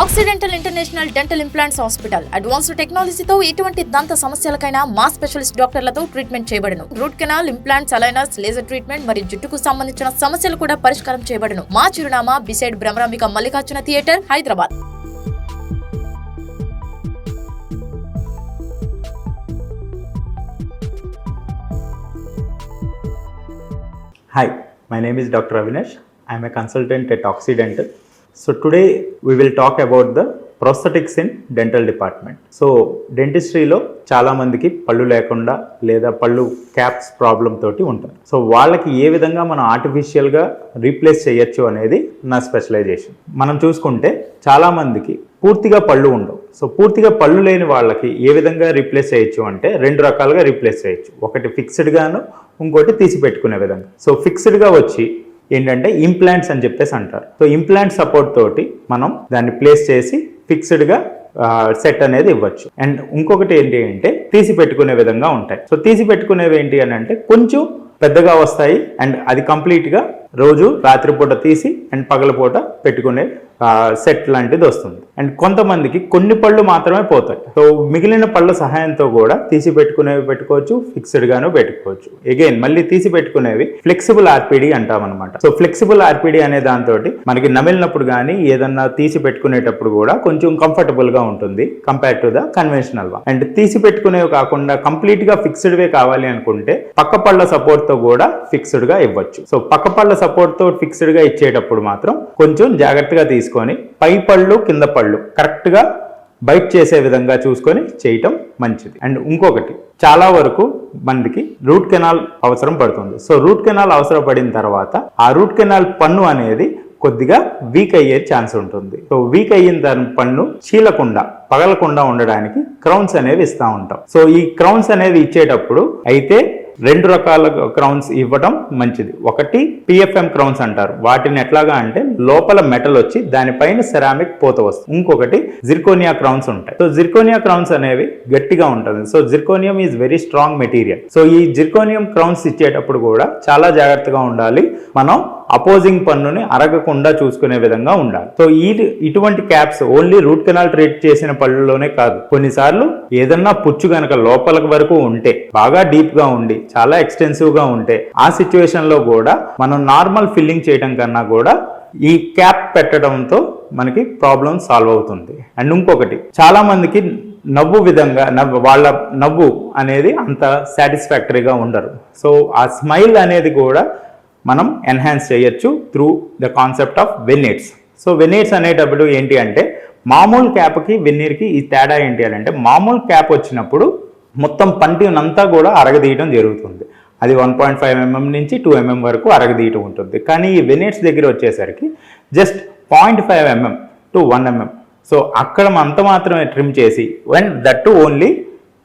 Accidental international dental implants hospital advanced టెక్నాలజీతో ఎటువంటి దంత సమస్యలకైనా మా స్పెషలిస్ట్ డాక్టర్లతో ట్రీట్మెంట్ చేయబడును. Root canal, implants, aligners, laser treatment మరియు జుట్టుకు సంబంధించిన సమస్యలు కూడా పరిష్కారం చేయబడును. మా చిరునామా beside Bhramarambika Mallikarjuna theatre, Hyderabad. Hi, my name is Dr. Avinash. I am a consultant at Occidental. So today we will talk about the prosthetics in dental department. So dentistryలో చాలా మందికి పళ్ళు లేకుండా లేదా పళ్ళు క్యాప్స్ ప్రాబ్లం తోటి ఉంటారు. సో వాళ్ళకి ఏ విధంగా మనం ఆర్టిఫిషియల్గా రీప్లేస్ చేయొచ్చు అనేది నా స్పెషలైజేషన్. మనం చూసుకుంటే చాలా మందికి పూర్తిగా పళ్ళు ఉండవు. సో పూర్తిగా పళ్ళు లేని వాళ్ళకి ఏ విధంగా రీప్లేస్ చేయొచ్చు అంటే రెండు రకాలుగా రీప్లేస్ చేయొచ్చు. ఒకటి ఫిక్స్డ్గాను, ఇంకోటి తీసి పెట్టుకునే విధంగా. సో ఫిక్స్డ్గా వచ్చి ఏంటంటే ఇంప్లాంట్స్ అని చెప్పేసి అంటారు. సో ఇంప్లాంట్ సపోర్ట్ తోటి మనం దాన్ని ప్లేస్ చేసి ఫిక్స్డ్గా సెట్ అనేది ఇవ్వచ్చు. అండ్ ఇంకొకటి ఏంటి అంటే తీసి పెట్టుకునే విధంగా ఉంటాయి. సో తీసి పెట్టుకునేవి ఏంటి అని అంటే కొంచెం పెద్దగా వస్తాయి అండ్ అది కంప్లీట్గా రోజు రాత్రిపూట తీసి అండ్ పగలపూట పెట్టుకునే సెట్ లాంటిది వస్తుంది. అండ్ కొంతమందికి కొన్ని పళ్ళు మాత్రమే పోతాయి. సో మిగిలిన పళ్ళ సహాయంతో కూడా తీసి పెట్టుకునేవి పెట్టుకోవచ్చు, ఫిక్స్డ్గాను పెట్టుకోవచ్చు. అగైన్ మళ్ళీ తీసి పెట్టుకునేవి ఫ్లెక్సిబుల్ ఆర్పిడి అంటామన్నమాట. సో ఫ్లెక్సిబుల్ ఆర్పిడి అనే దాంతో మనకి నమిలినప్పుడు కానీ ఏదన్నా తీసి పెట్టుకునేటప్పుడు కూడా కొంచెం కంఫర్టబుల్గా ఉంటుంది compare to the conventional one. And తీసి పెట్టుకునేవి కాకుండా కంప్లీట్గా ఫిక్స్డ్వే కావాలి అనుకుంటే పక్క పళ్ళ సపోర్ట్తో కూడా ఫిక్స్డ్గా ఇవ్వచ్చు. సో పక్క పళ్ళ సపోర్ట్తో ఫిక్స్డ్గా ఇచ్చేటప్పుడు మాత్రం కొంచెం జాగ్రత్తగా తీసుకొని పై పళ్ళు కింద పళ్ళు కరెక్ట్గా బైట్ చేసే విధంగా చూసుకొని చేయటం మంచిది. అండ్ ఇంకొకటి చాలా వరకు మనకి రూట్ కెనాల్ అవసరం పడుతుంది. సో రూట్ కెనాల్ అవసరం పడిన తర్వాత ఆ రూట్ కెనాల్ పన్ను అనేది కొద్దిగా వీక్ అయ్యే ఛాన్స్ ఉంటుంది. సో వీక్ అయిన దాని పన్ను చీలకుండా పగలకుండా ఉండడానికి క్రౌన్స్ అనేవి ఇస్తూ ఉంటాం. సో ఈ క్రౌన్స్ అనేవి ఇచ్చేటప్పుడు అయితే రెండు రకాల క్రౌన్స్ ఇవ్వడం మంచిది. ఒకటి పిఎఫ్ఎం క్రౌన్స్ అంటారు. వాటిని ఎట్లాగా అంటే లోపల మెటల్ వచ్చి దానిపైన సెరామిక్ పోత వస్తుంది. ఇంకొకటి జిర్కోనియా క్రౌన్స్ ఉంటాయి. సో జిర్కోనియా క్రౌన్స్ అనేవి గట్టిగా ఉంటుంది. So zirconium is very strong material. So ఈ జిర్కోనియం క్రౌన్స్ ఇచ్చేటప్పుడు కూడా చాలా జాగ్రత్తగా ఉండాలి. మనం అపోజింగ్ పన్నుని అరగకుండా చూసుకునే విధంగా ఉండాలి. సో ఇటువంటి caps only root canal treat చేసిన పళ్ళలోనే కాదు, కొన్నిసార్లు ఏదన్నా పుచ్చు గనక లోపల వరకు ఉంటే బాగా డీప్ గా ఉండి చాలా ఎక్స్టెన్సివ్ గా ఉంటే ఆ సిచ్యువేషన్ లో కూడా మనం నార్మల్ ఫిల్లింగ్ చేయడం కన్నా కూడా ఈ క్యాప్ పెట్టడంతో మనకి ప్రాబ్లం సాల్వ్ అవుతుంది. అండ్ ఇంకొకటి చాలా మందికి వాళ్ళ నవ్వు అనేది అంత సాటిస్ఫాక్టరీగా ఉండరు. సో ఆ స్మైల్ అనేది కూడా మనం ఎన్హాన్స్ చేయొచ్చు through the concept of veneers. So veneers అనేటప్పుడు ఏంటి అంటే మామూలు క్యాప్కి వెనీర్కి ఈ తేడా ఏంటి అంటే మామూలు క్యాప్ వచ్చినప్పుడు మొత్తం పంటినంతా కూడా అరగదీయడం జరుగుతుంది. అది 1.5 mm నుంచి 2 mm వరకు అరగదీయటం ఉంటుంది. కానీ ఈ వెనీర్స్ దగ్గర వచ్చేసరికి just 0.5 mm to 1 mm. So అక్కడ అంత మాత్రమే ట్రిమ్ చేసి అండ్ దట్ ఓన్లీ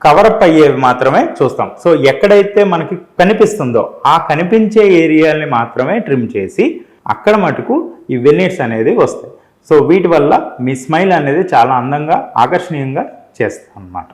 కవరప్ అయ్యేవి మాత్రమే చూస్తాం. సో ఎక్కడైతే మనకి కనిపిస్తుందో ఆ కనిపించే ఏరియాని మాత్రమే ట్రిమ్ చేసి అక్కడ మటుకు ఈ వెనీర్స్ అనేది వస్తాయి. సో వీటి వల్ల మీ స్మైల్ అనేది చాలా అందంగా ఆకర్షణీయంగా చేస్తాం అన్నమాట.